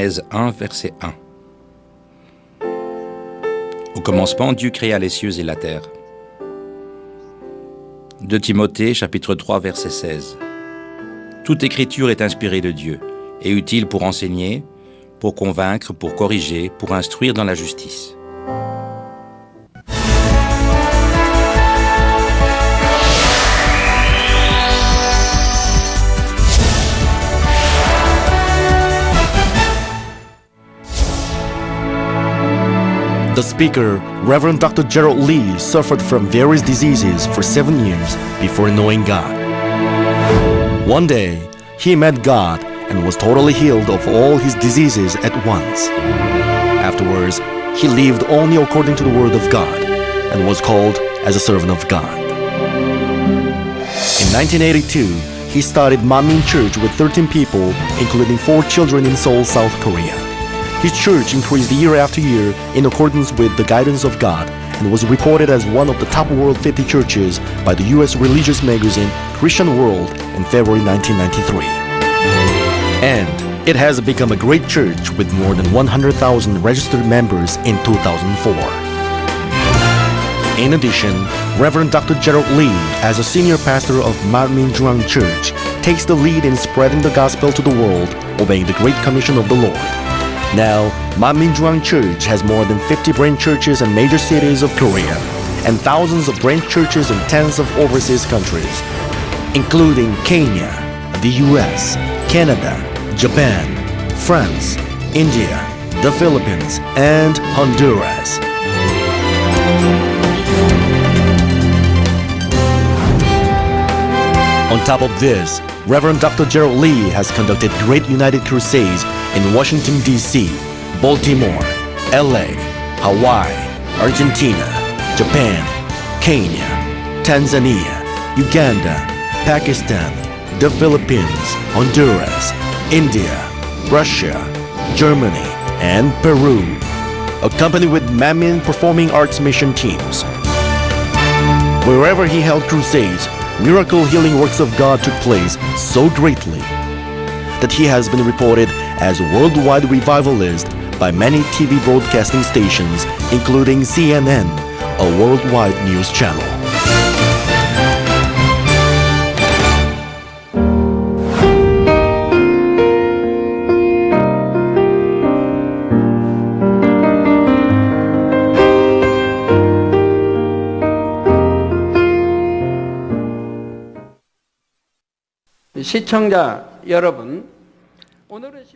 Genèse 1, verset 1. Au commencement, Dieu créa les cieux et la terre. 2 Timothée, chapitre 3, verset 16. Toute écriture est inspirée de Dieu et utile pour enseigner, pour convaincre, pour corriger, pour instruire dans la justice. The speaker, Reverend Dr. Gerald Lee, suffered from various diseases for 7 years before knowing God. One day, he met God and was totally healed of all his diseases at once. Afterwards, he lived only according to the Word of God and was called as a servant of God. In 1982, he started Manmin Church with 13 people, including 4 children in Seoul, South Korea. His church increased year after year in accordance with the guidance of God and was reported as one of the top World 50 churches by the U.S. religious magazine Christian World in February 1993. And it has become a great church with more than 100,000 registered members in 2004. In addition, Reverend Dr. Gerald Lee, as a senior pastor of Manmin Church, takes the lead in spreading the gospel to the world, obeying the Great Commission of the Lord. Now, Manmin Church has more than 50 branch churches in major cities of Korea and thousands of branch churches in tens of overseas countries, including Kenya, the US, Canada, Japan, France, India, the Philippines, and Honduras. On top of this, Reverend Dr. Gerald Lee has conducted great United Crusades in Washington, D.C., Baltimore, L.A., Hawaii, Argentina, Japan, Kenya, Tanzania, Uganda, Pakistan, the Philippines, Honduras, India, Russia, Germany, and Peru, accompanied with Manmin Performing Arts mission teams. Wherever he held crusades, miracle healing works of God took place so greatly that he has been reported as a worldwide revivalist by many TV broadcasting stations, including CNN, a worldwide news channel. 시청자 여러분,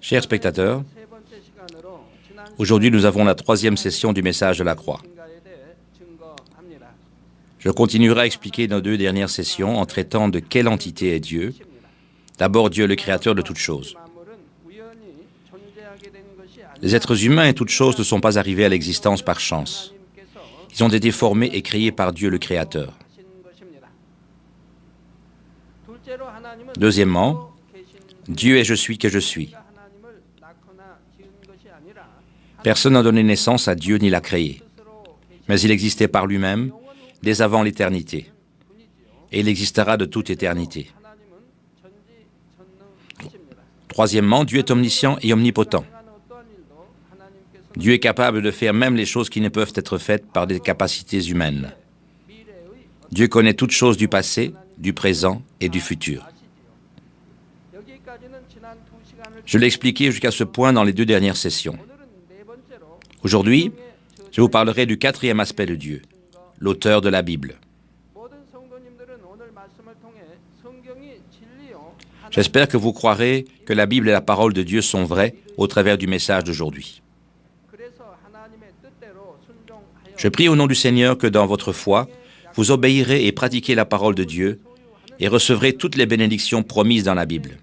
Chers spectateurs, aujourd'hui nous avons la 3e session du message de la croix. Je continuerai à expliquer nos 2 dernières sessions en traitant de quelle entité est Dieu. D'abord Dieu le créateur de toutes choses. Les êtres humains et toutes choses ne sont pas arrivés à l'existence par chance. Ils ont été formés et créés par Dieu le créateur. Deuxièmement, Dieu est je suis que je suis. Personne n'a donné naissance à Dieu ni l'a créé, mais il existait par lui-même dès avant l'éternité, et il existera de toute éternité. Troisièmement, Dieu est omniscient et omnipotent. Dieu est capable de faire même les choses qui ne peuvent être faites par des capacités humaines. Dieu connaît toutes choses du passé, du présent et du futur. Je l'ai expliqué jusqu'à ce point dans les 2 dernières sessions. Aujourd'hui, je vous parlerai du 4e aspect de Dieu, l'auteur de la Bible. J'espère que vous croirez que la Bible et la parole de Dieu sont vraies au travers du message d'aujourd'hui. Je prie au nom du Seigneur que dans votre foi, vous obéirez et pratiquez la parole de Dieu et recevrez toutes les bénédictions promises dans la Bible.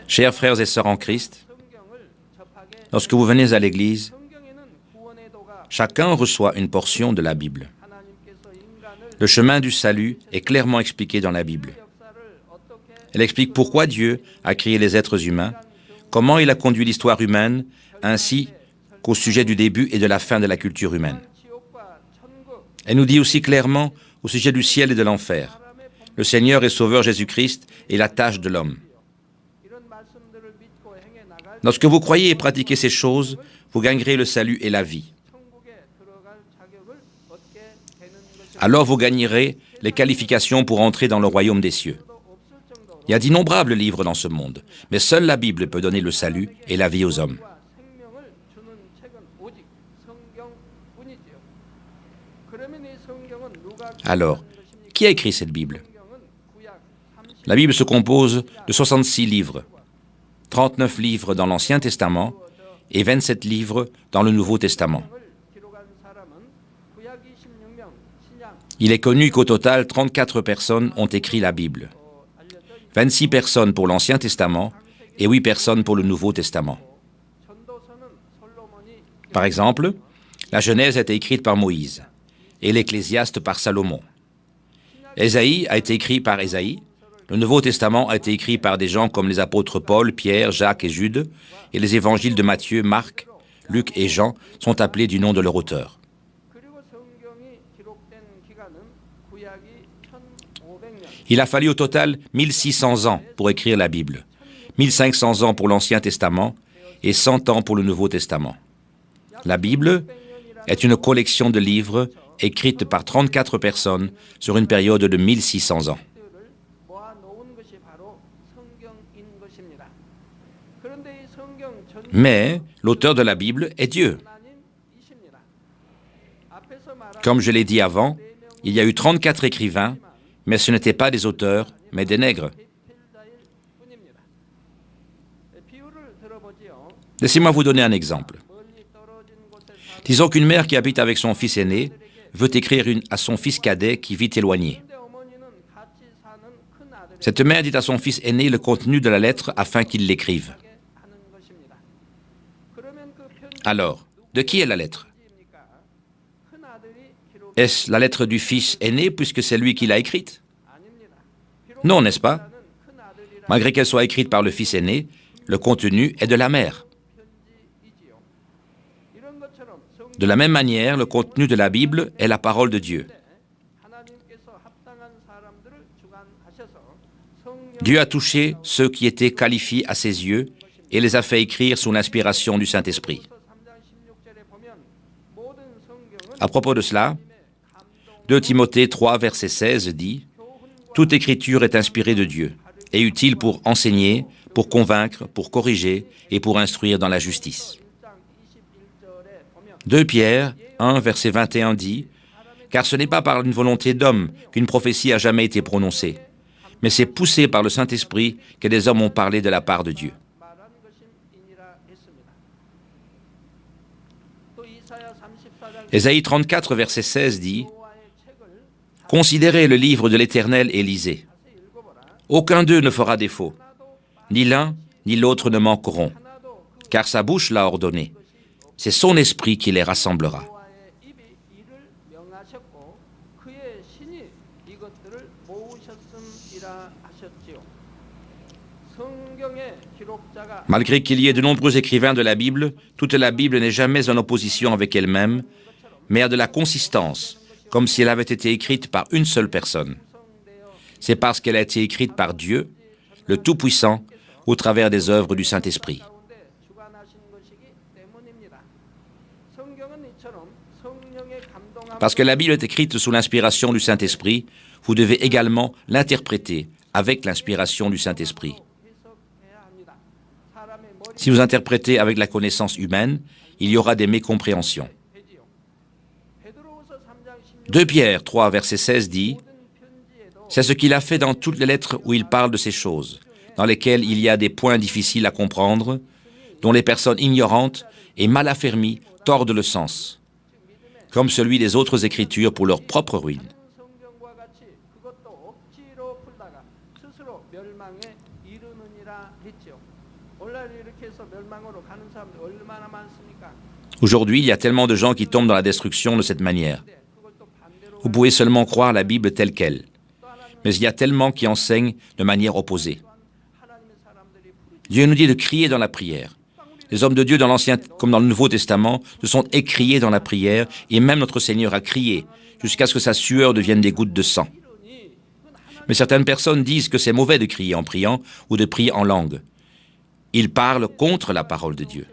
Chers frères et sœurs en Christ, lorsque vous venez à l'Église, chacun reçoit une portion de la Bible. Le chemin du salut est clairement expliqué dans la Bible. Elle explique pourquoi Dieu a créé les êtres humains, comment il a conduit l'histoire humaine, ainsi qu'au sujet du début et de la fin de la culture humaine. Elle nous dit aussi clairement au sujet du ciel et de l'enfer, le Seigneur et Sauveur Jésus-Christ est la tâche de l'homme. Lorsque vous croyez et pratiquez ces choses, vous gagnerez le salut et la vie. Alors vous gagnerez les qualifications pour entrer dans le royaume des cieux. Il y a d'innombrables livres dans ce monde, mais seule la Bible peut donner le salut et la vie aux hommes. Alors, qui a écrit cette Bible? La Bible se compose de 66 livres, 39 livres dans l'Ancien Testament et 27 livres dans le Nouveau Testament. Il est connu qu'au total, 34 personnes ont écrit la Bible. 26 personnes pour l'Ancien Testament et 8 personnes pour le Nouveau Testament. Par exemple, la Genèse a été écrite par Moïse et l'Ecclésiaste par Salomon. Ésaïe a été écrit par Ésaïe. Le Nouveau Testament a été écrit par des gens comme les apôtres Paul, Pierre, Jacques et Jude, et les évangiles de Matthieu, Marc, Luc et Jean sont appelés du nom de leur auteur. Il a fallu au total 1600 ans pour écrire la Bible, 1500 ans pour l'Ancien Testament et 100 ans pour le Nouveau Testament. La Bible est une collection de livres écrites par 34 personnes sur une période de 1600 ans. Mais l'auteur de la Bible est Dieu. Comme je l'ai dit avant, il y a eu 34 écrivains, mais ce n'étaient pas des auteurs, mais des nègres. Laissez-moi vous donner un exemple. Disons qu'une mère qui habite avec son fils aîné veut écrire à son fils cadet qui vit éloigné. Cette mère dit à son fils aîné le contenu de la lettre afin qu'il l'écrive. Alors, de qui est la lettre? Est-ce la lettre du fils aîné puisque c'est lui qui l'a écrite? Non, n'est-ce pas? Malgré qu'elle soit écrite par le fils aîné, le contenu est de la mère. De la même manière, le contenu de la Bible est la parole de Dieu. Dieu a touché ceux qui étaient qualifiés à ses yeux et les a fait écrire sous l'inspiration du Saint-Esprit. À propos de cela, 2 Timothée 3, verset 16 dit « Toute écriture est inspirée de Dieu et utile pour enseigner, pour convaincre, pour corriger et pour instruire dans la justice. » 2 Pierre 1, verset 21 dit « Car ce n'est pas par une volonté d'homme qu'une prophétie a jamais été prononcée, mais c'est poussé par le Saint-Esprit que des hommes ont parlé de la part de Dieu. » Ésaïe 34, verset 16 dit « Considérez le livre de l'Éternel et lisez. Aucun d'eux ne fera défaut, ni l'un ni l'autre ne manqueront, car sa bouche l'a ordonné. C'est son esprit qui les rassemblera. » Malgré qu'il y ait de nombreux écrivains de la Bible, toute la Bible n'est jamais en opposition avec elle-même, mais a de la consistance, comme si elle avait été écrite par une seule personne. C'est parce qu'elle a été écrite par Dieu, le Tout-Puissant, au travers des œuvres du Saint-Esprit. Parce que la Bible est écrite sous l'inspiration du Saint-Esprit, vous devez également l'interpréter avec l'inspiration du Saint-Esprit. Si vous interprétez avec la connaissance humaine, il y aura des mécompréhensions. 2 Pierre 3, verset 16 dit « C'est ce qu'il a fait dans toutes les lettres où il parle de ces choses, dans lesquelles il y a des points difficiles à comprendre, dont les personnes ignorantes et mal affermies tordent le sens, comme celui des autres Écritures pour leur propre ruine. » Aujourd'hui, il y a tellement de gens qui tombent dans la destruction de cette manière. Vous pouvez seulement croire la Bible telle qu'elle. Mais il y a tellement qui enseignent de manière opposée. Dieu nous dit de crier dans la prière. Les hommes de Dieu dans l'Ancien comme dans le Nouveau Testament se sont écriés dans la prière et même notre Seigneur a crié jusqu'à ce que sa sueur devienne des gouttes de sang. Mais certaines personnes disent que c'est mauvais de crier en priant ou de prier en langue. Ils parlent contre la parole de Dieu.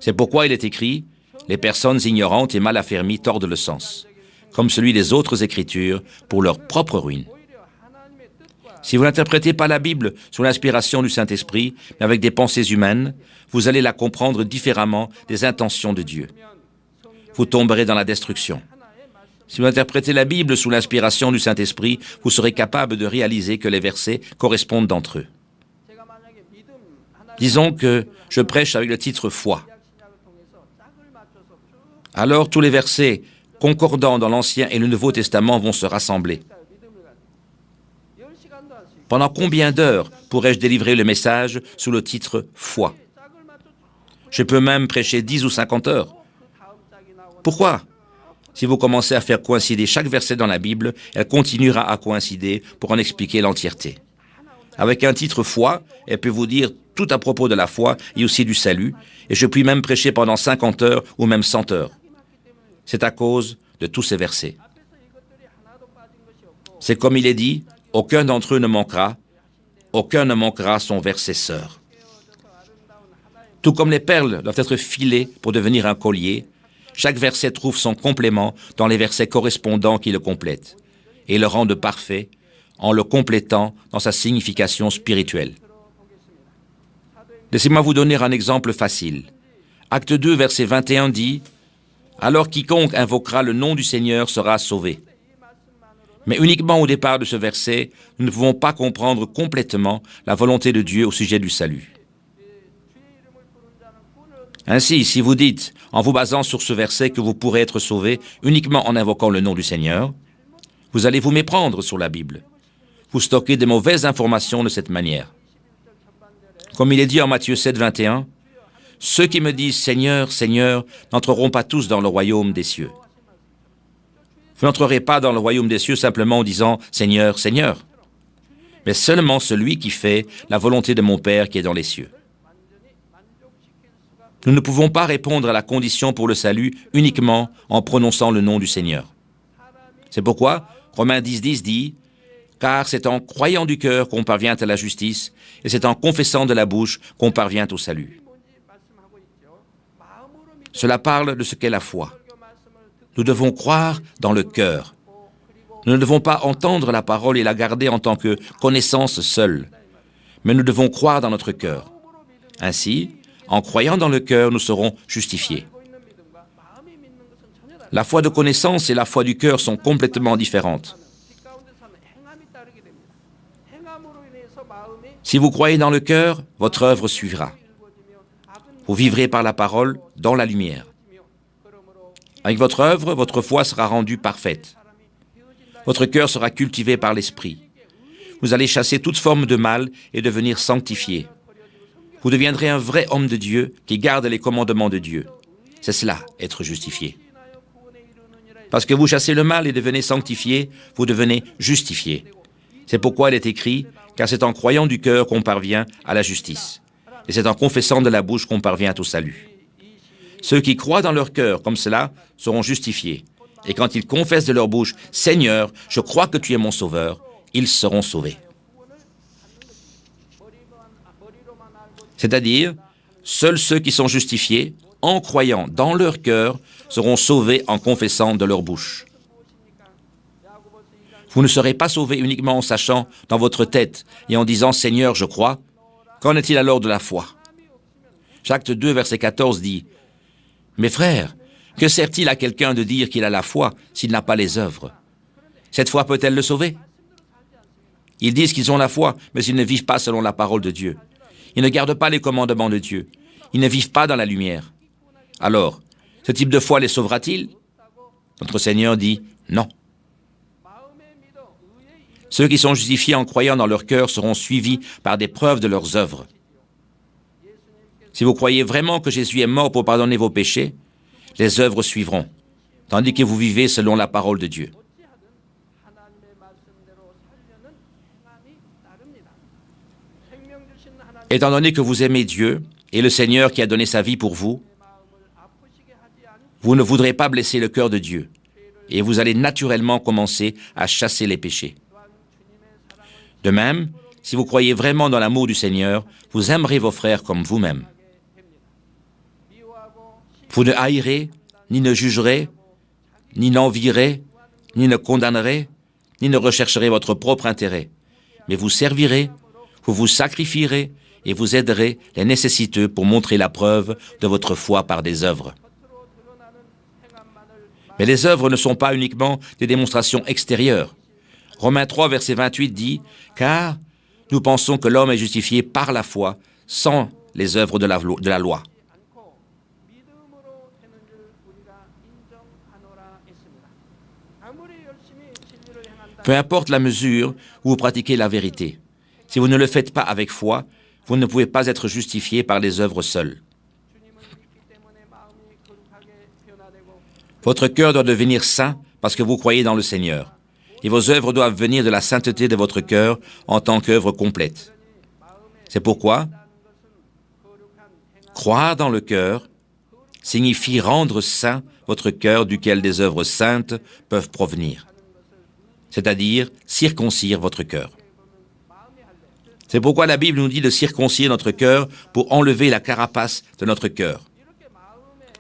C'est pourquoi il est écrit « Les personnes ignorantes et mal affermies tordent le sens, comme celui des autres Écritures, pour leur propre ruine. » Si vous n'interprétez pas la Bible sous l'inspiration du Saint-Esprit, mais avec des pensées humaines, vous allez la comprendre différemment des intentions de Dieu. Vous tomberez dans la destruction. Si vous interprétez la Bible sous l'inspiration du Saint-Esprit, vous serez capable de réaliser que les versets correspondent entre eux. Disons que je prêche avec le titre « Foi ». Alors tous les versets concordants dans l'Ancien et le Nouveau Testament vont se rassembler. Pendant combien d'heures pourrais-je délivrer le message sous le titre « Foi » ? Je peux même prêcher 10 ou 50 heures. Pourquoi ? Si vous commencez à faire coïncider chaque verset dans la Bible, elle continuera à coïncider pour en expliquer l'entièreté. Avec un titre « Foi », elle peut vous dire tout à propos de la foi et aussi du salut, et je puis même prêcher pendant 50 heures ou même 100 heures. C'est à cause de tous ces versets. C'est comme il est dit, aucun d'entre eux ne manquera, aucun ne manquera son verset sœur. Tout comme les perles doivent être filées pour devenir un collier, chaque verset trouve son complément dans les versets correspondants qui le complètent et le rendent parfait en le complétant dans sa signification spirituelle. Laissez-moi vous donner un exemple facile. Acte 2, verset 21 dit « Alors quiconque invoquera le nom du Seigneur sera sauvé ». Mais uniquement au départ de ce verset, nous ne pouvons pas comprendre complètement la volonté de Dieu au sujet du salut. Ainsi, si vous dites, en vous basant sur ce verset, que vous pourrez être sauvé uniquement en invoquant le nom du Seigneur, vous allez vous méprendre sur la Bible. Vous stockez de mauvaises informations de cette manière. Comme il est dit en Matthieu 7, 21, « Ceux qui me disent « Seigneur, Seigneur » n'entreront pas tous dans le royaume des cieux. » Vous n'entrerez pas dans le royaume des cieux simplement en disant « Seigneur, Seigneur », mais seulement celui qui fait la volonté de mon Père qui est dans les cieux. Nous ne pouvons pas répondre à la condition pour le salut uniquement en prononçant le nom du Seigneur. C'est pourquoi Romains 10, 10 dit « Car c'est en croyant du cœur qu'on parvient à la justice, et c'est en confessant de la bouche qu'on parvient au salut. » Cela parle de ce qu'est la foi. Nous devons croire dans le cœur. Nous ne devons pas entendre la parole et la garder en tant que connaissance seule, mais nous devons croire dans notre cœur. Ainsi, en croyant dans le cœur, nous serons justifiés. La foi de connaissance et la foi du cœur sont complètement différentes. Si vous croyez dans le cœur, votre œuvre suivra. Vous vivrez par la parole dans la lumière. Avec votre œuvre, votre foi sera rendue parfaite. Votre cœur sera cultivé par l'Esprit. Vous allez chasser toute forme de mal et devenir sanctifié. Vous deviendrez un vrai homme de Dieu qui garde les commandements de Dieu. C'est cela, être justifié. Parce que vous chassez le mal et devenez sanctifié, vous devenez justifié. C'est pourquoi il est écrit, car c'est en croyant du cœur qu'on parvient à la justice. Et c'est en confessant de la bouche qu'on parvient au salut. Ceux qui croient dans leur cœur comme cela seront justifiés. Et quand ils confessent de leur bouche, « Seigneur, je crois que tu es mon sauveur », ils seront sauvés. C'est-à-dire, seuls ceux qui sont justifiés, en croyant dans leur cœur, seront sauvés en confessant de leur bouche. Vous ne serez pas sauvés uniquement en sachant dans votre tête et en disant « Seigneur, je crois ». Qu'en est-il alors de la foi? Acte 2, verset 14 dit « Mes frères, que sert-il à quelqu'un de dire qu'il a la foi s'il n'a pas les œuvres? Cette foi peut-elle le sauver? » Ils disent qu'ils ont la foi, mais ils ne vivent pas selon la parole de Dieu. Ils ne gardent pas les commandements de Dieu. Ils ne vivent pas dans la lumière. Alors, ce type de foi les sauvera-t-il? Notre Seigneur dit non. Ceux qui sont justifiés en croyant dans leur cœur seront suivis par des preuves de leurs œuvres. Si vous croyez vraiment que Jésus est mort pour pardonner vos péchés, les œuvres suivront, tandis que vous vivez selon la parole de Dieu. Étant donné que vous aimez Dieu et le Seigneur qui a donné sa vie pour vous, vous ne voudrez pas blesser le cœur de Dieu et vous allez naturellement commencer à chasser les péchés. De même, si vous croyez vraiment dans l'amour du Seigneur, vous aimerez vos frères comme vous-même. Vous ne haïrez, ni ne jugerez, ni n'envierez, ni ne condamnerez, ni ne rechercherez votre propre intérêt. Mais vous servirez, vous vous sacrifierez et vous aiderez les nécessiteux pour montrer la preuve de votre foi par des œuvres. Mais les œuvres ne sont pas uniquement des démonstrations extérieures. Romains 3, verset 28 dit « Car nous pensons que l'homme est justifié par la foi, sans les œuvres de la loi. » Peu importe la mesure où vous pratiquez la vérité, si vous ne le faites pas avec foi, vous ne pouvez pas être justifié par les œuvres seules. Votre cœur doit devenir saint parce que vous croyez dans le Seigneur. Et vos œuvres doivent venir de la sainteté de votre cœur en tant qu'œuvre complète. C'est pourquoi croire dans le cœur signifie rendre saint votre cœur duquel des œuvres saintes peuvent provenir, c'est-à-dire circoncire votre cœur. C'est pourquoi la Bible nous dit de circoncire notre cœur pour enlever la carapace de notre cœur.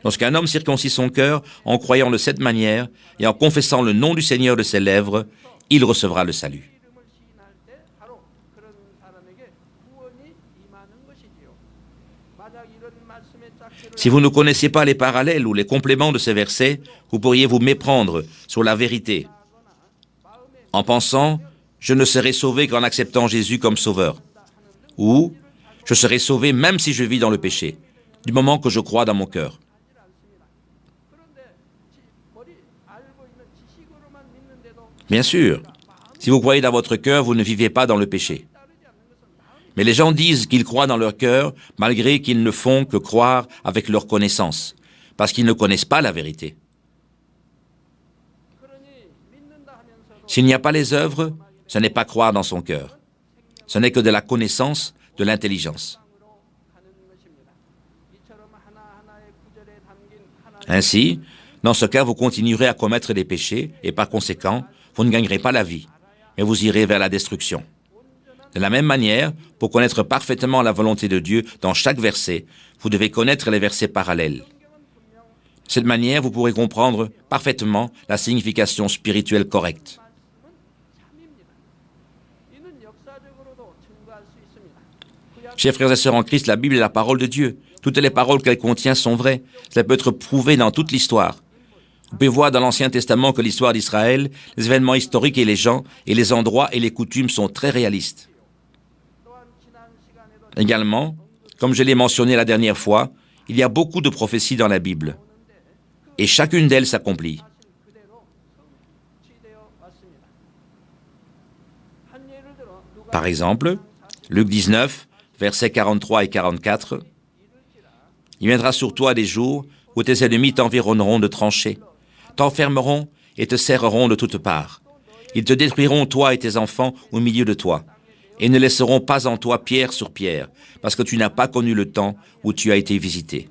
Lorsqu'un homme circoncit son cœur en croyant de cette manière et en confessant le nom du Seigneur de ses lèvres, il recevra le salut. Si vous ne connaissez pas les parallèles ou les compléments de ces versets, vous pourriez vous méprendre sur la vérité en pensant « je ne serai sauvé qu'en acceptant Jésus comme sauveur » ou « je serai sauvé même si je vis dans le péché, du moment que je crois dans mon cœur ». Bien sûr, si vous croyez dans votre cœur, vous ne vivez pas dans le péché. Mais les gens disent qu'ils croient dans leur cœur, malgré qu'ils ne font que croire avec leur connaissance, parce qu'ils ne connaissent pas la vérité. S'il n'y a pas les œuvres, ce n'est pas croire dans son cœur. Ce n'est que de la connaissance, de l'intelligence. Ainsi, dans ce cas, vous continuerez à commettre des péchés et par conséquent, vous ne gagnerez pas la vie, mais vous irez vers la destruction. De la même manière, pour connaître parfaitement la volonté de Dieu dans chaque verset, vous devez connaître les versets parallèles. De cette manière, vous pourrez comprendre parfaitement la signification spirituelle correcte. Chers frères et sœurs en Christ, la Bible est la parole de Dieu. Toutes les paroles qu'elle contient sont vraies. Cela peut être prouvé dans toute l'histoire. Vous pouvez voir dans l'Ancien Testament que l'histoire d'Israël, les événements historiques et les gens, et les endroits et les coutumes sont très réalistes. Également, comme je l'ai mentionné la dernière fois, il y a beaucoup de prophéties dans la Bible. Et chacune d'elles s'accomplit. Par exemple, Luc 19, versets 43 et 44, « Il viendra sur toi des jours où tes ennemis t'environneront de tranchées, t'enfermeront et te serreront de toutes parts. Ils te détruiront, toi et tes enfants, au milieu de toi, et ne laisseront pas en toi pierre sur pierre, parce que tu n'as pas connu le temps où tu as été visité. »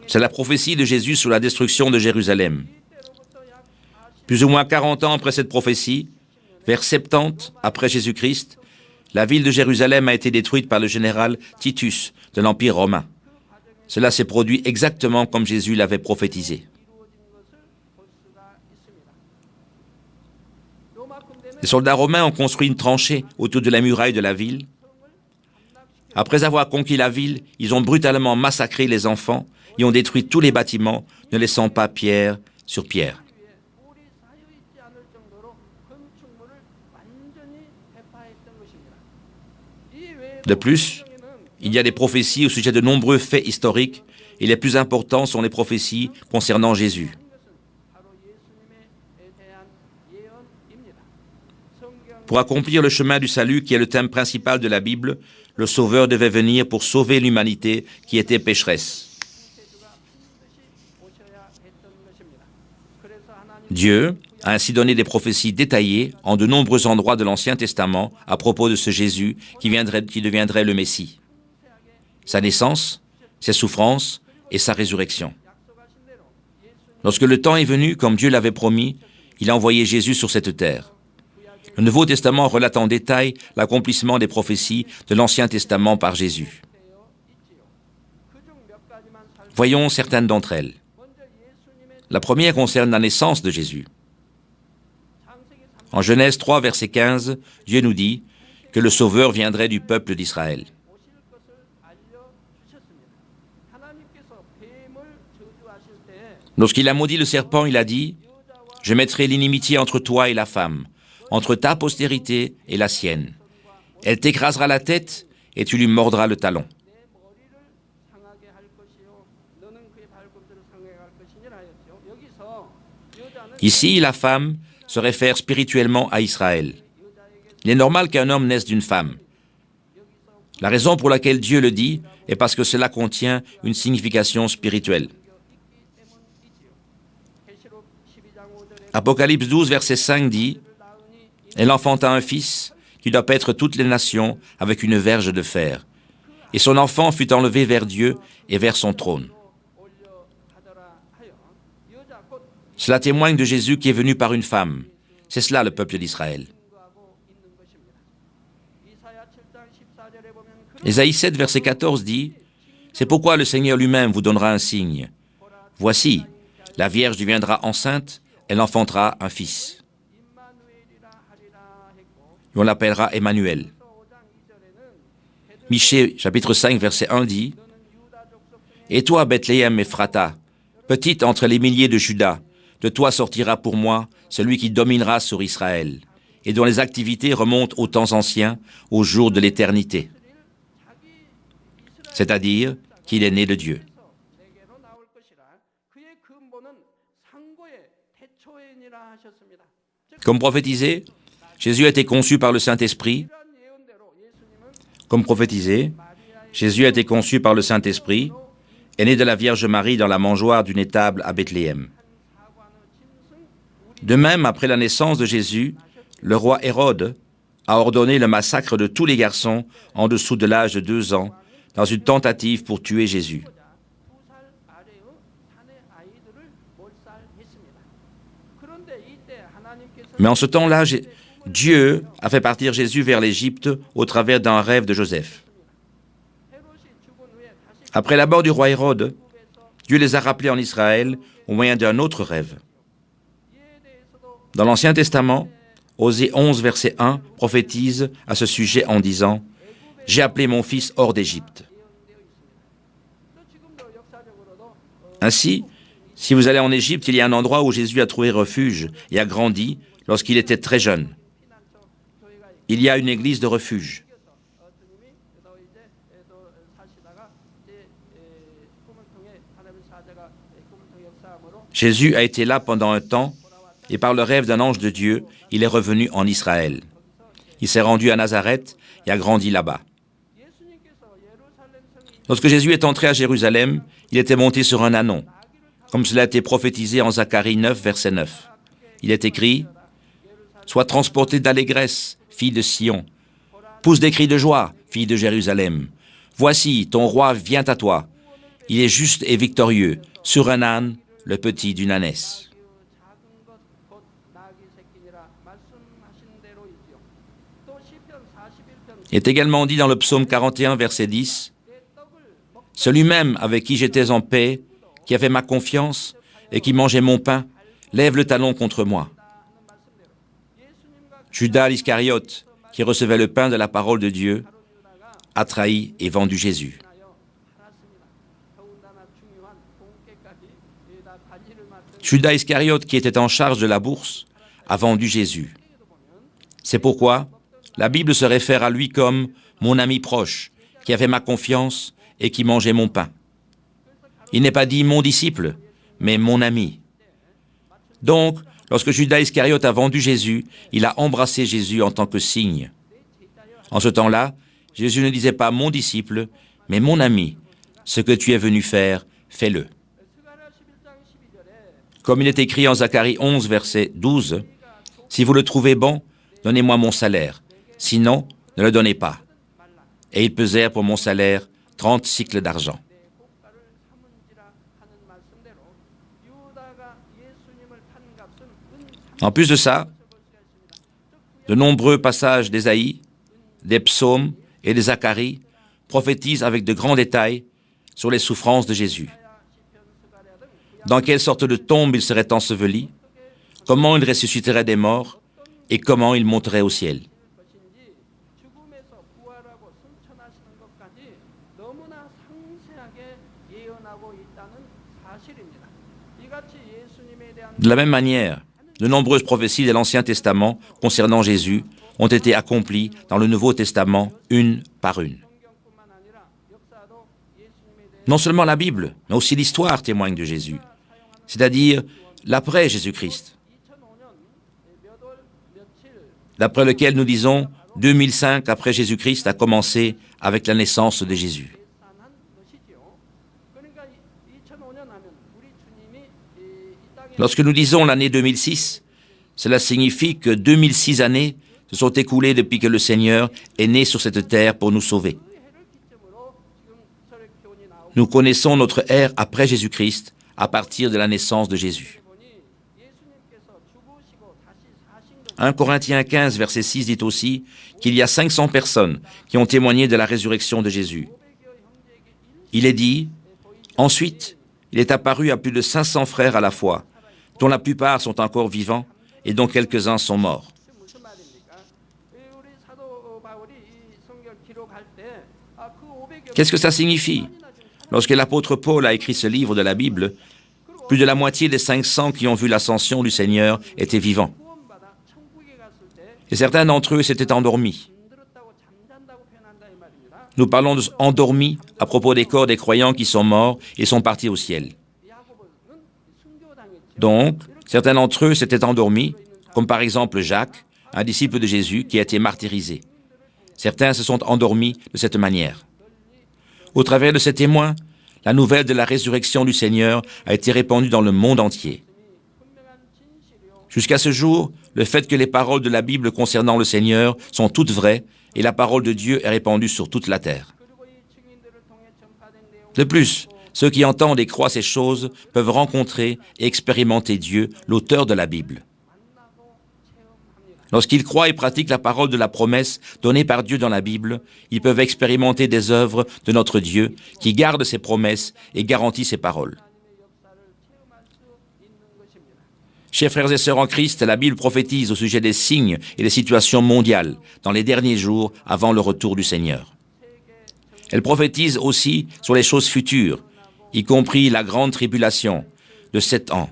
C'est la prophétie de Jésus sur la destruction de Jérusalem. Plus ou moins 40 ans après cette prophétie, vers 70 après Jésus-Christ, la ville de Jérusalem a été détruite par le général Titus de l'Empire romain. Cela s'est produit exactement comme Jésus l'avait prophétisé. Les soldats romains ont construit une tranchée autour de la muraille de la ville. Après avoir conquis la ville, ils ont brutalement massacré les enfants et ont détruit tous les bâtiments, ne laissant pas pierre sur pierre. De plus, il y a des prophéties au sujet de nombreux faits historiques et les plus importants sont les prophéties concernant Jésus. Pour accomplir le chemin du salut qui est le thème principal de la Bible, le Sauveur devait venir pour sauver l'humanité qui était pécheresse. Dieu a ainsi donné des prophéties détaillées en de nombreux endroits de l'Ancien Testament à propos de ce Jésus qui deviendrait le Messie. Sa naissance, ses souffrances et sa résurrection. Lorsque le temps est venu, comme Dieu l'avait promis, il a envoyé Jésus sur cette terre. Le Nouveau Testament relate en détail l'accomplissement des prophéties de l'Ancien Testament par Jésus. Voyons certaines d'entre elles. La première concerne la naissance de Jésus. En Genèse 3, verset 15, Dieu nous dit que le Sauveur viendrait du peuple d'Israël. Lorsqu'il a maudit le serpent, il a dit « Je mettrai l'inimitié entre toi et la femme, entre ta postérité et la sienne. Elle t'écrasera la tête et tu lui mordras le talon. » Ici, la femme se réfère spirituellement à Israël. Il est normal qu'un homme naisse d'une femme. La raison pour laquelle Dieu le dit est parce que cela contient une signification spirituelle. Apocalypse 12, verset 5 dit « Elle enfanta un fils qui doit paître toutes les nations avec une verge de fer. Et son enfant fut enlevé vers Dieu et vers son trône. » Cela témoigne de Jésus qui est venu par une femme. C'est cela le peuple d'Israël. Ésaïe 7, verset 14 dit « C'est pourquoi le Seigneur lui-même vous donnera un signe. Voici, la Vierge deviendra enceinte, elle enfantera un fils. Et on l'appellera Emmanuel. » Michée, chapitre 5, verset 1 dit « Et toi, Bethléem Ephrata, petite entre les milliers de Juda, de toi sortira pour moi celui qui dominera sur Israël, et dont les activités remontent aux temps anciens, aux jours de l'éternité. » C'est-à-dire qu'il est né de Dieu. Comme prophétisé, Jésus a été conçu par le Saint-Esprit. Comme prophétisé, Jésus a été conçu par le Saint-Esprit, est né de la Vierge Marie dans la mangeoire d'une étable à Bethléem. De même, après la naissance de Jésus, le roi Hérode a ordonné le massacre de tous les garçons en dessous de l'âge de 2 ans dans une tentative pour tuer Jésus. Mais en ce temps-là, Dieu a fait partir Jésus vers l'Égypte au travers d'un rêve de Joseph. Après la mort du roi Hérode, Dieu les a rappelés en Israël au moyen d'un autre rêve. Dans l'Ancien Testament, Osée 11, verset 1, prophétise à ce sujet en disant « J'ai appelé mon fils hors d'Égypte. » Ainsi, si vous allez en Égypte, il y a un endroit où Jésus a trouvé refuge et a grandi lorsqu'il était très jeune. Il y a une église de refuge. Jésus a été là pendant un temps et par le rêve d'un ange de Dieu, il est revenu en Israël. Il s'est rendu à Nazareth et a grandi là-bas. Lorsque Jésus est entré à Jérusalem, il était monté sur un ânon, comme cela a été prophétisé en Zacharie 9, verset 9. Il est écrit « Sois transporté d'allégresse, fille de Sion. Pousse des cris de joie, fille de Jérusalem. Voici, ton roi vient à toi. Il est juste et victorieux, sur un âne, le petit d'une ânesse. » Il est également dit dans le psaume 41, verset 10, « Celui-même avec qui j'étais en paix, qui avait ma confiance et qui mangeait mon pain, lève le talon contre moi. » Judas l'Iscariote, qui recevait le pain de la parole de Dieu, a trahi et vendu Jésus. Judas Iscariote, qui était en charge de la bourse, a vendu Jésus. C'est pourquoi la Bible se réfère à lui comme « mon ami proche, qui avait ma confiance et qui mangeait mon pain ». Il n'est pas dit « mon disciple », mais « mon ami ». Donc, lorsque Judas Iscariote a vendu Jésus, il a embrassé Jésus en tant que signe. En ce temps-là, Jésus ne disait pas « mon disciple », mais « mon ami ». Ce que tu es venu faire, fais-le. Comme il est écrit en Zacharie 11, verset 12, « Si vous le trouvez bon, donnez-moi mon salaire. Sinon, ne le donnez pas. » Et ils pesèrent pour mon salaire 30 cycles d'argent. En plus de ça, de nombreux passages d'Ésaïe, des psaumes et des Zacharie prophétisent avec de grands détails sur les souffrances de Jésus. Dans quelle sorte de tombe il serait enseveli, comment il ressusciterait des morts et comment il monterait au ciel. De la même manière, de nombreuses prophéties de l'Ancien Testament concernant Jésus ont été accomplies dans le Nouveau Testament une par une. Non seulement la Bible, mais aussi l'histoire témoigne de Jésus, c'est-à-dire l'après Jésus-Christ, d'après lequel nous disons 2005 après Jésus-Christ a commencé avec la naissance de Jésus. Lorsque nous disons l'année 2006, cela signifie que 2006 années se sont écoulées depuis que le Seigneur est né sur cette terre pour nous sauver. Nous connaissons notre ère après Jésus-Christ à partir de la naissance de Jésus. 1 Corinthiens 15, verset 6 dit aussi qu'il y a 500 personnes qui ont témoigné de la résurrection de Jésus. Il est dit, ensuite, il est apparu à plus de 500 frères à la fois, dont la plupart sont encore vivants et dont quelques-uns sont morts. Qu'est-ce que ça signifie? Lorsque l'apôtre Paul a écrit ce livre de la Bible, plus de la moitié des 500 qui ont vu l'ascension du Seigneur étaient vivants. Et certains d'entre eux s'étaient endormis. Nous parlons d'endormis à propos des corps des croyants qui sont morts et sont partis au ciel. Donc, certains d'entre eux s'étaient endormis, comme par exemple Jacques, un disciple de Jésus qui a été martyrisé. Certains se sont endormis de cette manière. Au travers de ces témoins, la nouvelle de la résurrection du Seigneur a été répandue dans le monde entier. Jusqu'à ce jour, le fait que les paroles de la Bible concernant le Seigneur sont toutes vraies et la parole de Dieu est répandue sur toute la terre. De plus, ceux qui entendent et croient ces choses peuvent rencontrer et expérimenter Dieu, l'auteur de la Bible. Lorsqu'ils croient et pratiquent la parole de la promesse donnée par Dieu dans la Bible, ils peuvent expérimenter des œuvres de notre Dieu qui garde ses promesses et garantit ses paroles. Chers frères et sœurs en Christ, la Bible prophétise au sujet des signes et des situations mondiales dans les derniers jours avant le retour du Seigneur. Elle prophétise aussi sur les choses futures, y compris la grande tribulation de 7 ans,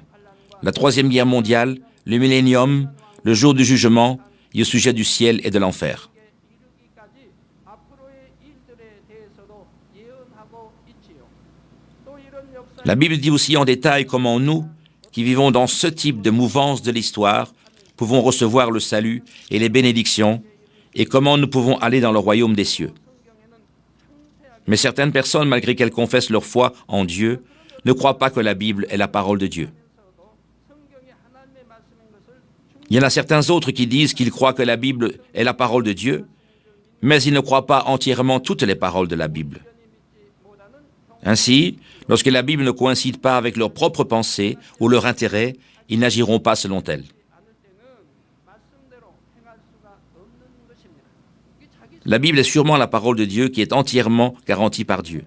la troisième guerre mondiale, le millénium, le jour du jugement et au sujet du ciel et de l'enfer. La Bible dit aussi en détail comment nous, qui vivons dans ce type de mouvance de l'histoire, pouvons recevoir le salut et les bénédictions et comment nous pouvons aller dans le royaume des cieux. Mais certaines personnes, malgré qu'elles confessent leur foi en Dieu, ne croient pas que la Bible est la parole de Dieu. Il y en a certains autres qui disent qu'ils croient que la Bible est la parole de Dieu, mais ils ne croient pas entièrement toutes les paroles de la Bible. Ainsi, lorsque la Bible ne coïncide pas avec leurs propres pensées ou leurs intérêts, ils n'agiront pas selon elle. La Bible est sûrement la parole de Dieu qui est entièrement garantie par Dieu.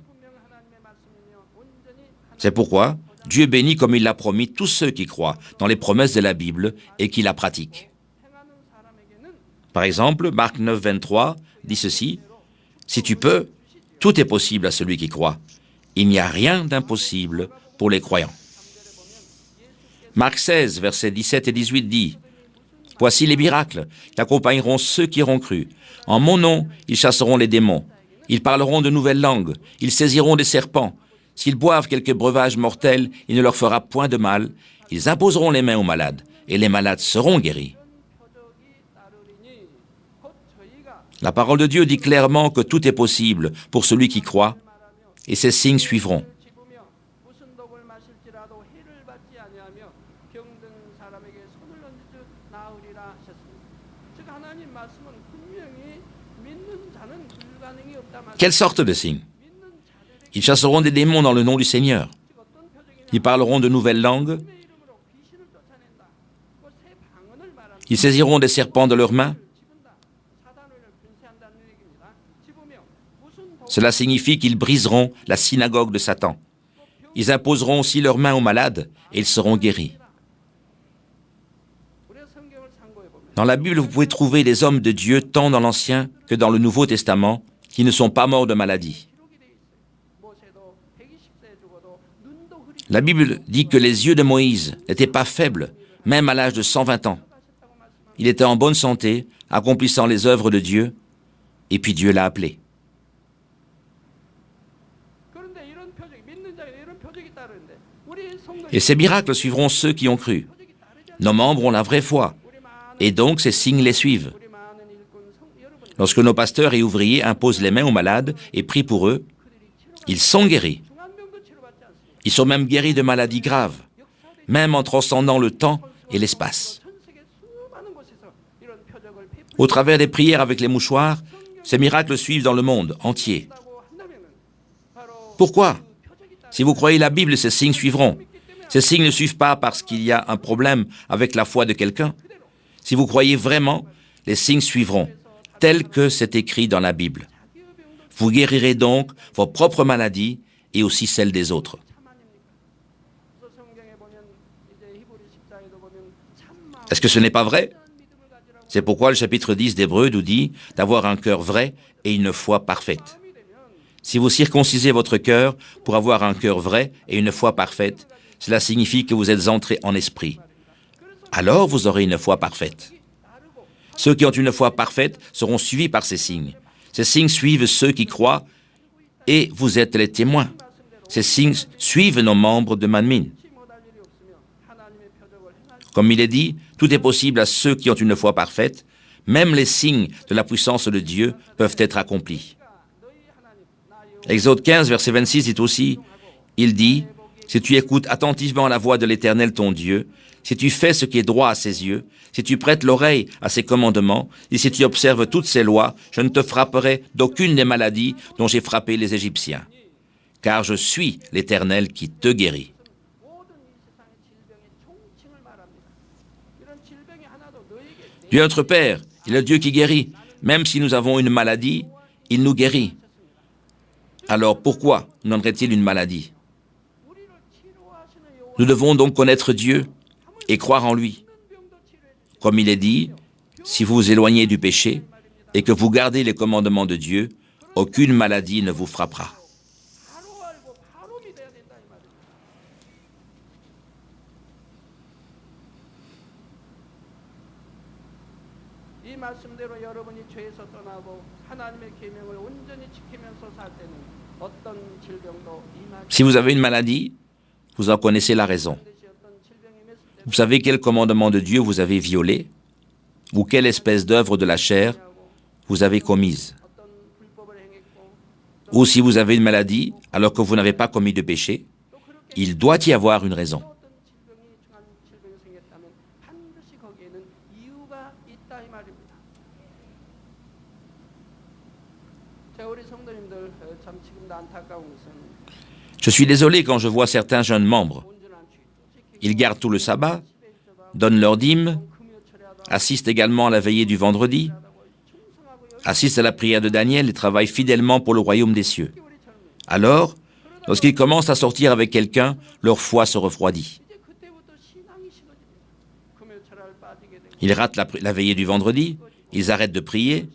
C'est pourquoi Dieu bénit comme il l'a promis tous ceux qui croient dans les promesses de la Bible et qui la pratiquent. Par exemple, Marc 9, 23 dit ceci, « Si tu peux, tout est possible à celui qui croit. Il n'y a rien d'impossible pour les croyants. » Marc 16, versets 17 et 18 dit, « Voici les miracles qui accompagneront ceux qui auront cru. En mon nom, ils chasseront les démons. Ils parleront de nouvelles langues. Ils saisiront des serpents. S'ils boivent quelques breuvages mortels, il ne leur fera point de mal. Ils imposeront les mains aux malades, et les malades seront guéris. » La parole de Dieu dit clairement que tout est possible pour celui qui croit, et ces signes suivront. Quelle sorte de signes? Ils chasseront des démons dans le nom du Seigneur. Ils parleront de nouvelles langues. Ils saisiront des serpents de leurs mains. Cela signifie qu'ils briseront la synagogue de Satan. Ils imposeront aussi leurs mains aux malades et ils seront guéris. Dans la Bible, vous pouvez trouver des hommes de Dieu tant dans l'Ancien que dans le Nouveau Testament qui ne sont pas morts de maladie. La Bible dit que les yeux de Moïse n'étaient pas faibles, même à l'âge de 120 ans. Il était en bonne santé, accomplissant les œuvres de Dieu, et puis Dieu l'a appelé. Et ces miracles suivront ceux qui ont cru. Nos membres ont la vraie foi, et donc ces signes les suivent. Lorsque nos pasteurs et ouvriers imposent les mains aux malades et prient pour eux, ils sont guéris. Ils sont même guéris de maladies graves, même en transcendant le temps et l'espace. Au travers des prières avec les mouchoirs, ces miracles suivent dans le monde entier. Pourquoi? Si vous croyez la Bible, ces signes suivront. Ces signes ne suivent pas parce qu'il y a un problème avec la foi de quelqu'un. Si vous croyez vraiment, les signes suivront, tel que c'est écrit dans la Bible. Vous guérirez donc vos propres maladies et aussi celles des autres. Est-ce que ce n'est pas vrai? C'est pourquoi le chapitre 10 d'Hébreux nous dit d'avoir un cœur vrai et une foi parfaite. Si vous circoncisez votre cœur pour avoir un cœur vrai et une foi parfaite, cela signifie que vous êtes entrés en esprit. Alors vous aurez une foi parfaite. Ceux qui ont une foi parfaite seront suivis par ces signes. Ces signes suivent ceux qui croient et vous êtes les témoins. Ces signes suivent nos membres de Manmin. Comme il est dit, tout est possible à ceux qui ont une foi parfaite. Même les signes de la puissance de Dieu peuvent être accomplis. Exode 15, verset 26 dit aussi, il dit, « Si tu écoutes attentivement la voix de l'Éternel ton Dieu, si tu fais ce qui est droit à ses yeux, si tu prêtes l'oreille à ses commandements, et si tu observes toutes ses lois, je ne te frapperai d'aucune des maladies dont j'ai frappé les Égyptiens. Car je suis l'Éternel qui te guérit. » Dieu notre Père, il est le Dieu qui guérit. Même si nous avons une maladie, il nous guérit. Alors pourquoi nous donnerait-il une maladie? Nous devons donc connaître Dieu et croire en lui. Comme il est dit, si vous vous éloignez du péché et que vous gardez les commandements de Dieu, aucune maladie ne vous frappera. Si vous avez une maladie, vous en connaissez la raison. Vous savez quel commandement de Dieu vous avez violé ou quelle espèce d'œuvre de la chair vous avez commise. Ou si vous avez une maladie alors que vous n'avez pas commis de péché, il doit y avoir une raison. Je suis désolé quand je vois certains jeunes membres. Ils gardent tout le sabbat, donnent leur dîme, assistent également à la veillée du vendredi, assistent à la prière de Daniel et travaillent fidèlement pour le royaume des cieux. Alors, lorsqu'ils commencent à sortir avec quelqu'un, leur foi se refroidit. Ils ratent la veillée du vendredi, ils arrêtent de prier,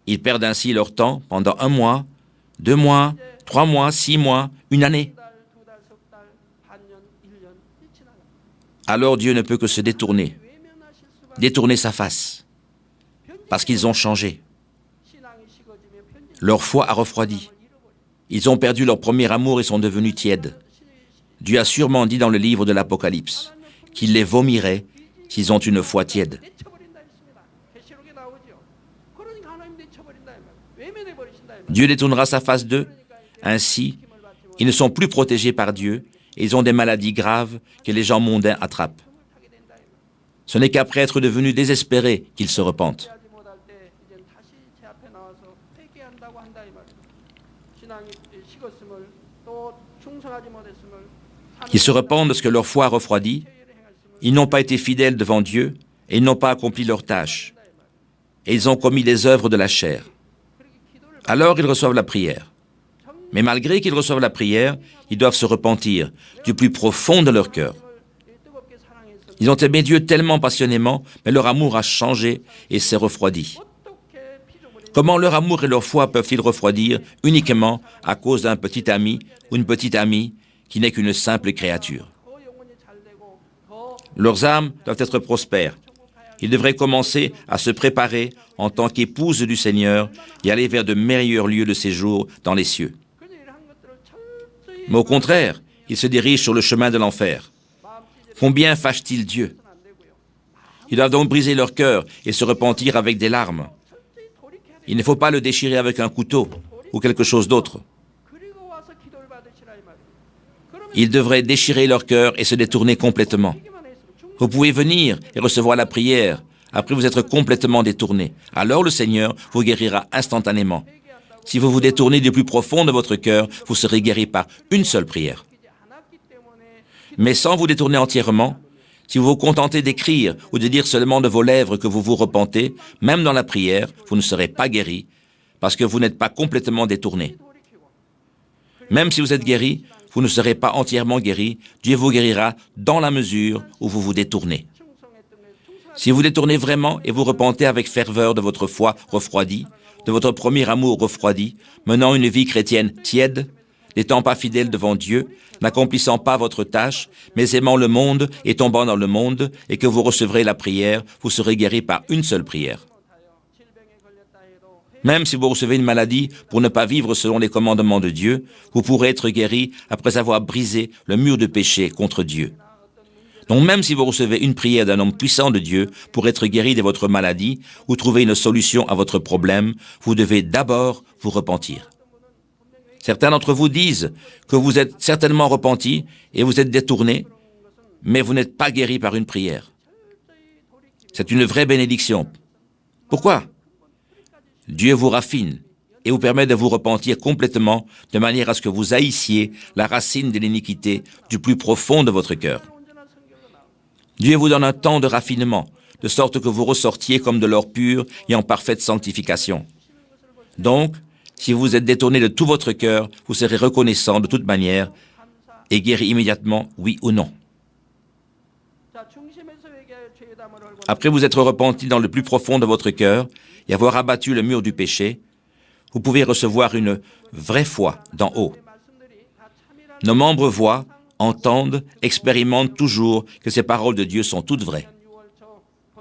ils perdent ainsi leur temps pendant 1 mois, 2 mois, 3 mois, 6 mois, 1 année. Alors Dieu ne peut que se détourner sa face, parce qu'ils ont changé. Leur foi a refroidi. Ils ont perdu leur premier amour et sont devenus tièdes. Dieu a sûrement dit dans le livre de l'Apocalypse qu'il les vomirait s'ils ont une foi tiède. Dieu détournera sa face d'eux. Ainsi, ils ne sont plus protégés par Dieu et ils ont des maladies graves que les gens mondains attrapent. Ce n'est qu'après être devenus désespérés qu'ils se repentent. Ils se repentent parce que leur foi a refroidi. Ils n'ont pas été fidèles devant Dieu et ils n'ont pas accompli leur tâche, et ils ont commis les œuvres de la chair. Alors ils reçoivent la prière. Mais malgré qu'ils reçoivent la prière, ils doivent se repentir du plus profond de leur cœur. Ils ont aimé Dieu tellement passionnément, mais leur amour a changé et s'est refroidi. Comment leur amour et leur foi peuvent-ils refroidir uniquement à cause d'un petit ami ou une petite amie qui n'est qu'une simple créature? Leurs âmes doivent être prospères. Ils devraient commencer à se préparer en tant qu'épouses du Seigneur et aller vers de meilleurs lieux de séjour dans les cieux. Mais au contraire, ils se dirigent sur le chemin de l'enfer. Combien fâche-t-il Dieu? Ils doivent donc briser leur cœur et se repentir avec des larmes. Il ne faut pas le déchirer avec un couteau ou quelque chose d'autre. Ils devraient déchirer leur cœur et se détourner complètement. Vous pouvez venir et recevoir la prière après vous être complètement détourné. Alors le Seigneur vous guérira instantanément. Si vous vous détournez du plus profond de votre cœur, vous serez guéri par une seule prière. Mais sans vous détourner entièrement, si vous vous contentez d'écrire ou de dire seulement de vos lèvres que vous vous repentez, même dans la prière, vous ne serez pas guéri parce que vous n'êtes pas complètement détourné. Même si vous êtes guéri, vous ne serez pas entièrement guéri. Dieu vous guérira dans la mesure où vous vous détournez. Si vous détournez vraiment et vous repentez avec ferveur de votre foi refroidie, de votre premier amour refroidi, menant une vie chrétienne tiède, n'étant pas fidèle devant Dieu, n'accomplissant pas votre tâche, mais aimant le monde et tombant dans le monde, et que vous recevrez la prière, vous serez guéri par une seule prière. Même si vous recevez une maladie pour ne pas vivre selon les commandements de Dieu, vous pourrez être guéri après avoir brisé le mur de péché contre Dieu. Donc même si vous recevez une prière d'un homme puissant de Dieu pour être guéri de votre maladie ou trouver une solution à votre problème, vous devez d'abord vous repentir. Certains d'entre vous disent que vous êtes certainement repentis et vous êtes détournés, mais vous n'êtes pas guéris par une prière. C'est une vraie bénédiction. Pourquoi? Dieu vous raffine et vous permet de vous repentir complètement de manière à ce que vous haïssiez la racine de l'iniquité du plus profond de votre cœur. Dieu vous donne un temps de raffinement, de sorte que vous ressortiez comme de l'or pur et en parfaite sanctification. Donc, si vous êtes détourné de tout votre cœur, vous serez reconnaissant de toute manière et guéri immédiatement, oui ou non. Après vous être repenti dans le plus profond de votre cœur et avoir abattu le mur du péché, vous pouvez recevoir une vraie foi d'en haut. Nos membres voient, entendent, expérimentent toujours que ces paroles de Dieu sont toutes vraies.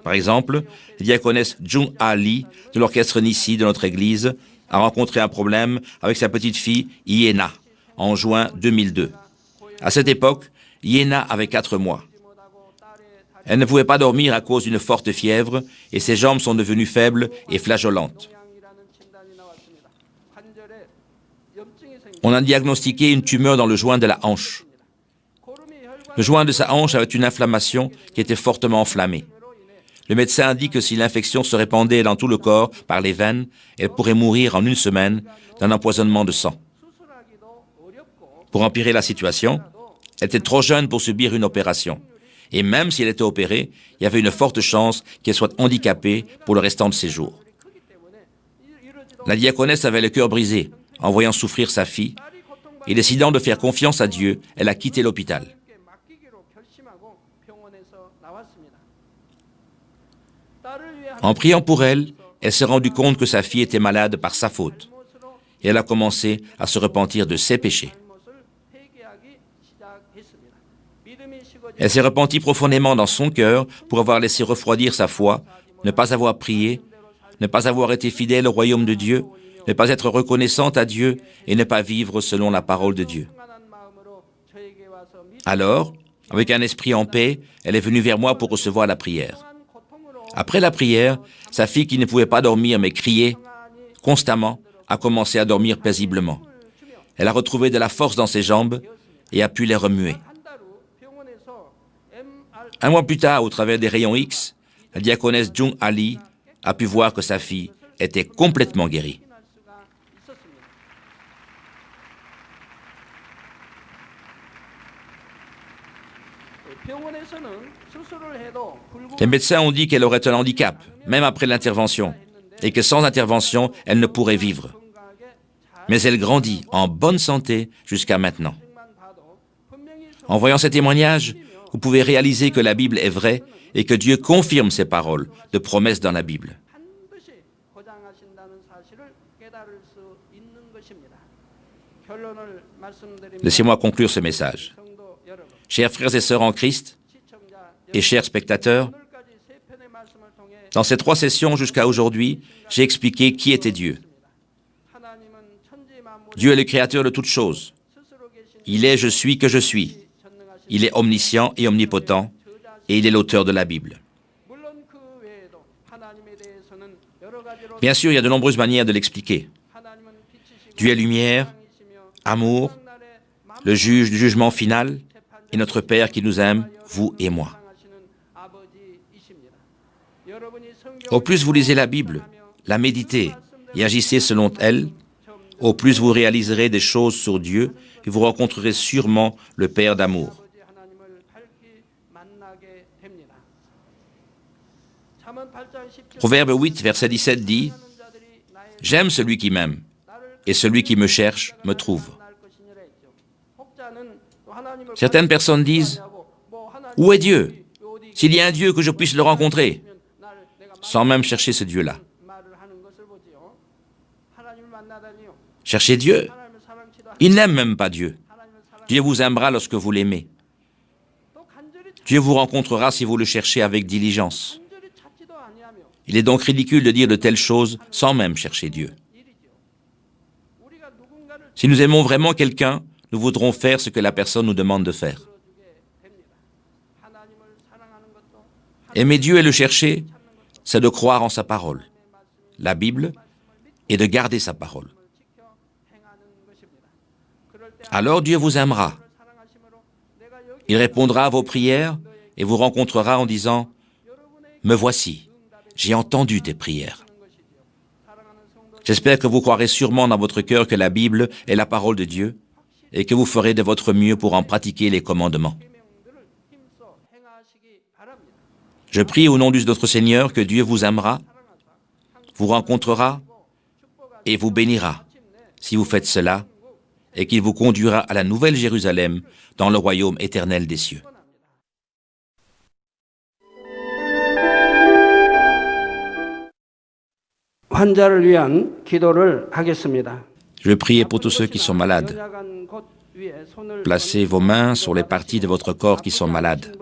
Par exemple, la diaconesse Jung Ah Lee de l'orchestre Nissi de notre église a rencontré un problème avec sa petite fille Iena en juin 2002. À cette époque, Iena avait 4 mois. Elle ne pouvait pas dormir à cause d'une forte fièvre et ses jambes sont devenues faibles et flageolantes. On a diagnostiqué une tumeur dans le joint de la hanche. Le joint de sa hanche avait une inflammation qui était fortement enflammée. Le médecin a dit que si l'infection se répandait dans tout le corps par les veines, elle pourrait mourir en 1 semaine d'un empoisonnement de sang. Pour empirer la situation, elle était trop jeune pour subir une opération. Et même si elle était opérée, il y avait une forte chance qu'elle soit handicapée pour le restant de ses jours. La diaconesse avait le cœur brisé en voyant souffrir sa fille et décidant de faire confiance à Dieu, elle a quitté l'hôpital. En priant pour elle, elle s'est rendue compte que sa fille était malade par sa faute. Et elle a commencé à se repentir de ses péchés. Elle s'est repentie profondément dans son cœur pour avoir laissé refroidir sa foi, ne pas avoir prié, ne pas avoir été fidèle au royaume de Dieu, ne pas être reconnaissante à Dieu et ne pas vivre selon la parole de Dieu. Alors, avec un esprit en paix, elle est venue vers moi pour recevoir la prière. Après la prière, sa fille qui ne pouvait pas dormir mais criait constamment a commencé à dormir paisiblement. Elle a retrouvé de la force dans ses jambes et a pu les remuer. 1 mois plus tard, au travers des rayons X, la diaconesse Jung Ah Lee a pu voir que sa fille était complètement guérie. Les médecins ont dit qu'elle aurait un handicap, même après l'intervention, et que sans intervention, elle ne pourrait vivre. Mais elle grandit en bonne santé jusqu'à maintenant. En voyant ces témoignages, vous pouvez réaliser que la Bible est vraie et que Dieu confirme ses paroles de promesses dans la Bible. Laissez-moi conclure ce message. Chers frères et sœurs en Christ et chers spectateurs, dans ces 3 sessions jusqu'à aujourd'hui, j'ai expliqué qui était Dieu. Dieu est le créateur de toutes choses. Il est « je suis que je suis ». Il est omniscient et omnipotent, et il est l'auteur de la Bible. Bien sûr, il y a de nombreuses manières de l'expliquer. Dieu est lumière, amour, le juge du jugement final, et notre Père qui nous aime, vous et moi. Au plus vous lisez la Bible, la méditez et agissez selon elle, au plus vous réaliserez des choses sur Dieu et vous rencontrerez sûrement le Père d'amour. Proverbe 8, verset 17 dit « J'aime celui qui m'aime, et celui qui me cherche me trouve. » Certaines personnes disent « Où est Dieu? S'il y a un Dieu, que je puisse le rencontrer. » Sans même chercher ce Dieu-là. Cherchez Dieu. Il n'aime même pas Dieu. Dieu vous aimera lorsque vous l'aimez. Dieu vous rencontrera si vous le cherchez avec diligence. Il est donc ridicule de dire de telles choses sans même chercher Dieu. Si nous aimons vraiment quelqu'un, nous voudrons faire ce que la personne nous demande de faire. Aimer Dieu et le chercher, c'est de croire en sa parole, la Bible, et de garder sa parole. Alors Dieu vous aimera. Il répondra à vos prières et vous rencontrera en disant « Me voici, j'ai entendu tes prières. » J'espère que vous croirez sûrement dans votre cœur que la Bible est la parole de Dieu et que vous ferez de votre mieux pour en pratiquer les commandements. Je prie au nom de notre Seigneur que Dieu vous aimera, vous rencontrera et vous bénira si vous faites cela et qu'il vous conduira à la nouvelle Jérusalem dans le royaume éternel des cieux. Je vais prier pour tous ceux qui sont malades. Placez vos mains sur les parties de votre corps qui sont malades.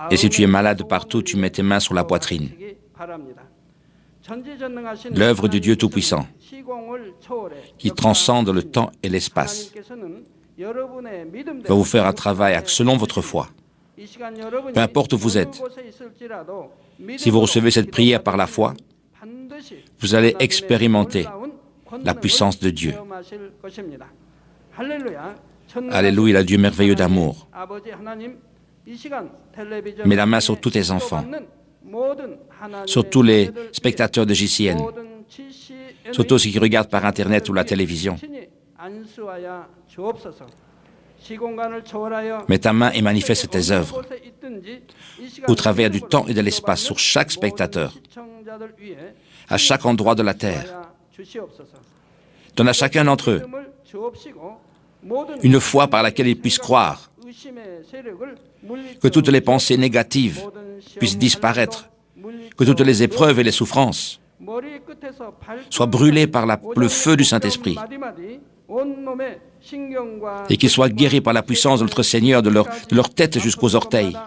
Et si tu es malade partout, tu mets tes mains sur la poitrine. L'œuvre du Dieu Tout-Puissant, qui transcende le temps et l'espace, va vous faire un travail selon votre foi. Peu importe où vous êtes, si vous recevez cette prière par la foi, vous allez expérimenter la puissance de Dieu. Alléluia, Dieu merveilleux d'amour. Mets la main sur tous tes enfants, sur tous les spectateurs de JCN, sur tous ceux qui regardent par Internet ou la télévision. Mets ta main et manifeste tes œuvres au travers du temps et de l'espace sur chaque spectateur, à chaque endroit de la terre. Donne à chacun d'entre eux une foi par laquelle ils puissent croire, que toutes les pensées négatives puissent disparaître, que toutes les épreuves et les souffrances soient brûlées par le feu du Saint-Esprit et qu'ils soient guéris par la puissance de notre Seigneur de leur tête jusqu'aux orteils,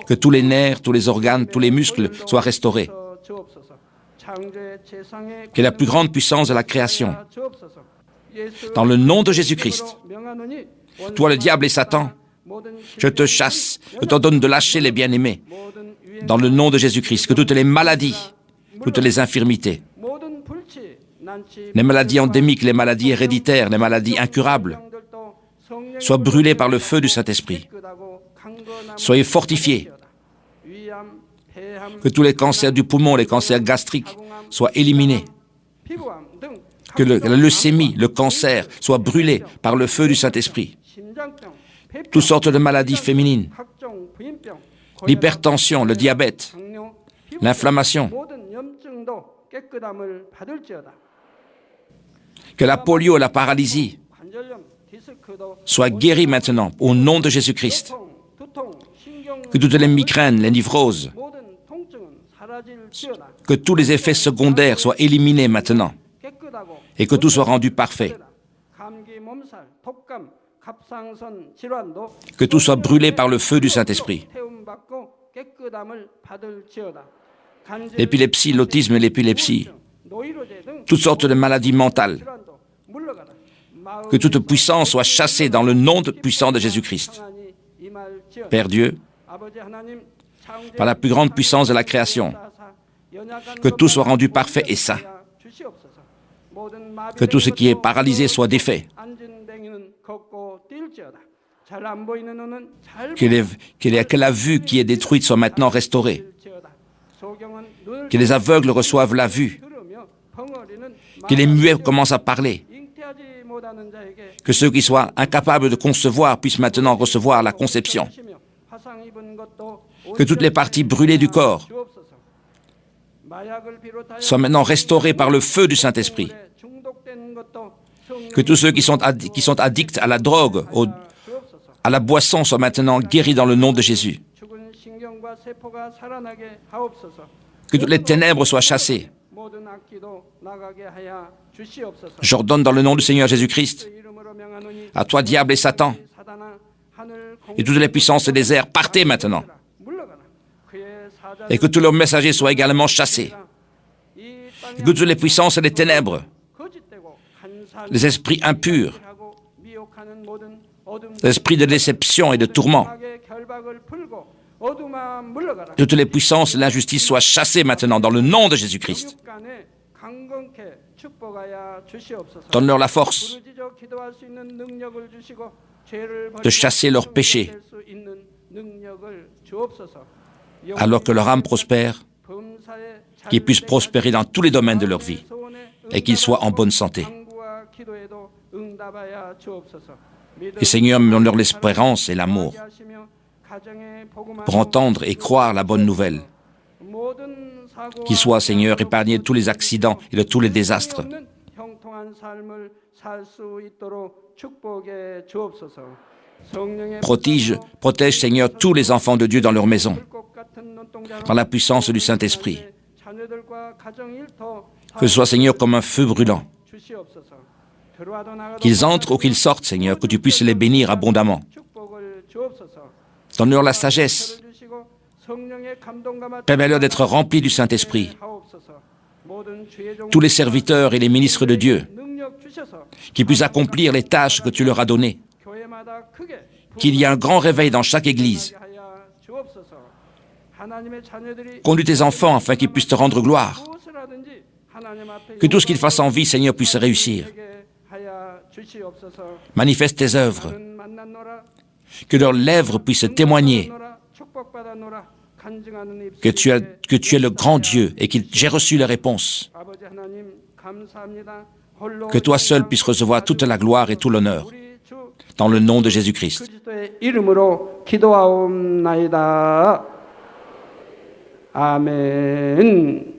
que tous les nerfs, tous les organes, tous les muscles soient restaurés, que la plus grande puissance de la création, dans le nom de Jésus-Christ, toi le diable et Satan, je te chasse, je t'ordonne de lâcher les bien-aimés, dans le nom de Jésus-Christ, que toutes les maladies, toutes les infirmités, les maladies endémiques, les maladies héréditaires, les maladies incurables, soient brûlées par le feu du Saint-Esprit. Soyez fortifiés. Que tous les cancers du poumon, les cancers gastriques soient éliminés. Que la leucémie, le cancer, soient brûlés par le feu du Saint-Esprit. toutes sortes de maladies féminines, l'hypertension, le diabète, l'inflammation, que la polio et la paralysie soient guéris maintenant au nom de Jésus-Christ, que toutes les migraines, les névroses, que tous les effets secondaires soient éliminés maintenant et que tout soit rendu parfait, que tout soit brûlé par le feu du Saint-Esprit. L'épilepsie, l'autisme et l'épilepsie, toutes sortes de maladies mentales, que toute puissance soit chassée dans le nom puissant de Jésus-Christ. Père Dieu, par la plus grande puissance de la création, que tout soit rendu parfait et saint, que tout ce qui est paralysé soit défait, que la vue qui est détruite soit maintenant restaurée, que les aveugles reçoivent la vue, que les muets commencent à parler, que ceux qui soient incapables de concevoir puissent maintenant recevoir la conception, que toutes les parties brûlées du corps soient maintenant restaurées par le feu du Saint-Esprit, que tous ceux qui sont addicts à la drogue, à la boisson soient maintenant guéris dans le nom de Jésus, que toutes les ténèbres soient chassées. J'ordonne dans le nom du Seigneur Jésus-Christ, à toi diable et Satan, et toutes les puissances des airs, partez maintenant, et que tous leurs messagers soient également chassés, et que toutes les puissances des ténèbres, les esprits impurs, les esprits de déception et de tourment, toutes les puissances de l'injustice soient chassées maintenant dans le nom de Jésus-Christ. Donne-leur la force de chasser leurs péchés, alors que leur âme prospère, qu'ils puissent prospérer dans tous les domaines de leur vie et qu'ils soient en bonne santé. Et Seigneur, donne-leur l'espérance et l'amour pour entendre et croire la bonne nouvelle. Qu'ils soient, Seigneur, épargnés de tous les accidents et de tous les désastres. Protège, Seigneur, tous les enfants de Dieu dans leur maison, par la puissance du Saint-Esprit. Que ce soit, Seigneur, comme un feu brûlant. Qu'ils entrent ou qu'ils sortent, Seigneur, que tu puisses les bénir abondamment. Donne-leur la sagesse. Permets-leur d'être remplis du Saint-Esprit. Tous les serviteurs et les ministres de Dieu, qui puissent accomplir les tâches que tu leur as données. Qu'il y ait un grand réveil dans chaque église. Conduis tes enfants afin qu'ils puissent te rendre gloire. Que tout ce qu'ils fassent en vie, Seigneur, puisse réussir. Manifeste tes œuvres. Que leurs lèvres puissent témoigner que tu es le grand Dieu et que j'ai reçu les réponses. Que toi seul puisses recevoir toute la gloire et tout l'honneur. Dans le nom de Jésus-Christ. 아멘.